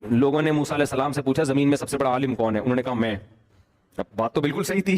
لوگوں نے موسیٰ علیہ السلام سے پوچھا زمین میں سب سے بڑا عالم کون ہے؟ انہوں نے کہا میں. اب بات تو بالکل صحیح تھی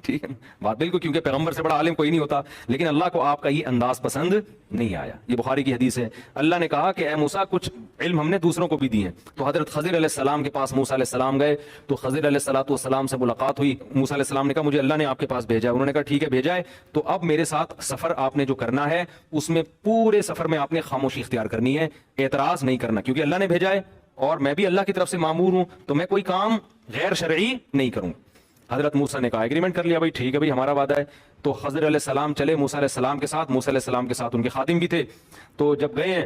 ٹھیک ہے بات بالکل, کیونکہ پیغمبر سے بڑا عالم کوئی نہیں ہوتا, لیکن اللہ کو آپ کا یہ انداز پسند نہیں آیا. یہ بخاری کی حدیث ہے. اللہ نے کہا کہ اے موسیٰ کچھ علم ہم نے دوسروں کو بھی دیے ہیں. تو حضرت خضر علیہ السلام کے پاس موسیٰ علیہ السلام گئے, تو خضر علیہ السلام سے ملاقات ہوئی. موسیٰ علیہ السلام نے کہا مجھے اللہ نے آپ کے پاس بھیجا ہے. انہوں نے کہا ٹھیک ہے بھیجا ہے, تو اب میرے ساتھ سفر آپ نے جو کرنا ہے اس میں پورے سفر میں آپ نے خاموشی اختیار کرنی ہے, اعتراض نہیں کرنا, کیونکہ اللہ نے بھیجا ہے اور میں بھی اللہ کی طرف سے مامور ہوں, تو میں کوئی کام غیر شرعی نہیں کروں. حضرت موسیٰ نے کہا ایگریمنٹ کر لیا, بھائی ٹھیک ہے بھائی ہمارا وعدہ ہے. تو خضر علیہ السلام چلے موسیٰ علیہ السلام کے ساتھ. موسیٰ علیہ السلام کے ساتھ ان کے خادم بھی تھے. تو جب گئے ہیں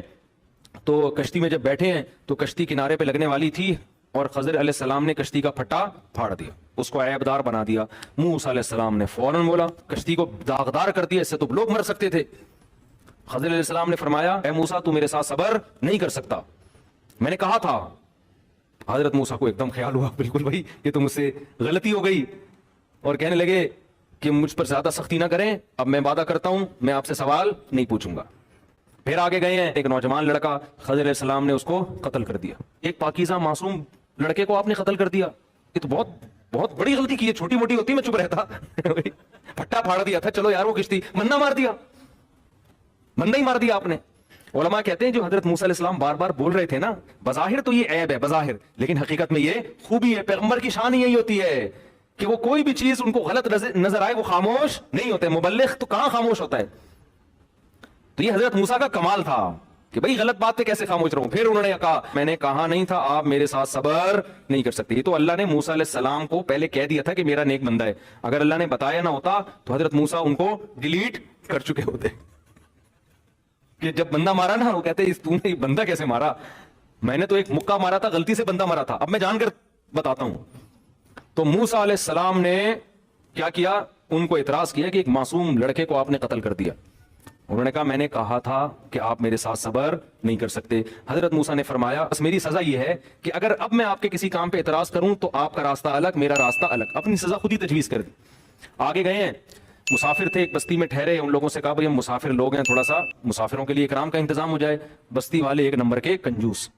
تو کشتی میں جب بیٹھے ہیں تو کشتی کنارے پہ لگنے والی تھی, اور خضر علیہ السلام نے کشتی کا پھٹا پھاڑ دیا, اس کو عیبدار بنا دیا. موسیٰ علیہ السلام نے فوراً بولا کشتی کو داغدار کر دیا, اس سے تو لوگ مر سکتے تھے. خضر علیہ السلام نے فرمایا اے موسیٰ تو میرے ساتھ صبر نہیں کر سکتا, میں نے کہا تھا. حضرت موسیٰ کو ایک دم خیال ہوا بالکل بھائی یہ تو مجھ سے غلطی ہو گئی, اور کہنے لگے کہ مجھ پر زیادہ سختی نہ کریں, اب میں وعدہ کرتا ہوں میں آپ سے سوال نہیں پوچھوں گا. پھر آگے گئے ہیں, ایک نوجوان لڑکا, خضر علیہ السلام نے اس کو قتل کر دیا. ایک پاکیزہ معصوم لڑکے کو آپ نے قتل کر دیا, یہ تو بہت بہت بڑی غلطی کی ہے. چھوٹی موٹی ہوتی میں چپ رہتا پھٹا پھاڑ دیا تھا, چلو یار وہ کشتی, منا مار دیا, منا ہی مار دیا آپ نے. علماء کہتے ہیں جو حضرت موسیٰ علیہ السلام بار بار بول رہے تھے نا, بظاہر تو یہ عیب ہے بظاہر, لیکن حقیقت میں یہ خوبی ہے. پیغمبر کی شان یہی ہوتی ہے کہ وہ کوئی بھی چیز ان کو غلط نظر آئے وہ خاموش نہیں ہوتے. مبلغ تو کہاں خاموش ہوتا ہے. تو یہ حضرت موسیٰ کا کمال تھا کہ بھئی غلط بات پہ کیسے خاموش رہوں. پھر انہوں نے کہا میں نے کہا نہیں تھا آپ میرے ساتھ صبر نہیں کر سکتے. یہ تو اللہ نے موسیٰ علیہ السلام کو پہلے کہہ دیا تھا کہ میرا نیک بندہ ہے. اگر اللہ نے بتایا نہ ہوتا تو حضرت موسیٰ ان کو ڈیلیٹ کر چکے ہوتے. کہ جب بندہ مارا نا وہ کہتے تو نے بندہ کیسے مارا, میں نے تو ایک مکہ مارا تھا, غلطی سے بندہ مارا تھا, اب میں جان کر بتاتا ہوں. تو موسیٰ علیہ السلام نے کیا کیا, ان کو اعتراض کیا کہ ایک معصوم لڑکے کو آپ نے قتل کر دیا. انہوں نے کہا میں نے کہا تھا کہ آپ میرے ساتھ صبر نہیں کر سکتے. حضرت موسیٰ نے فرمایا بس میری سزا یہ ہے کہ اگر اب میں آپ کے کسی کام پہ اعتراض کروں تو آپ کا راستہ الگ میرا راستہ الگ. اپنی سزا خود ہی تجویز کر دی. آگے گئے ہیں, مسافر تھے, ایک بستی میں ٹھہرے. ان لوگوں سے کہا بھئی ہم مسافر لوگ ہیں, تھوڑا سا مسافروں کے لیے اکرام کا انتظام ہو جائے. بستی والے ایک نمبر کے کنجوس,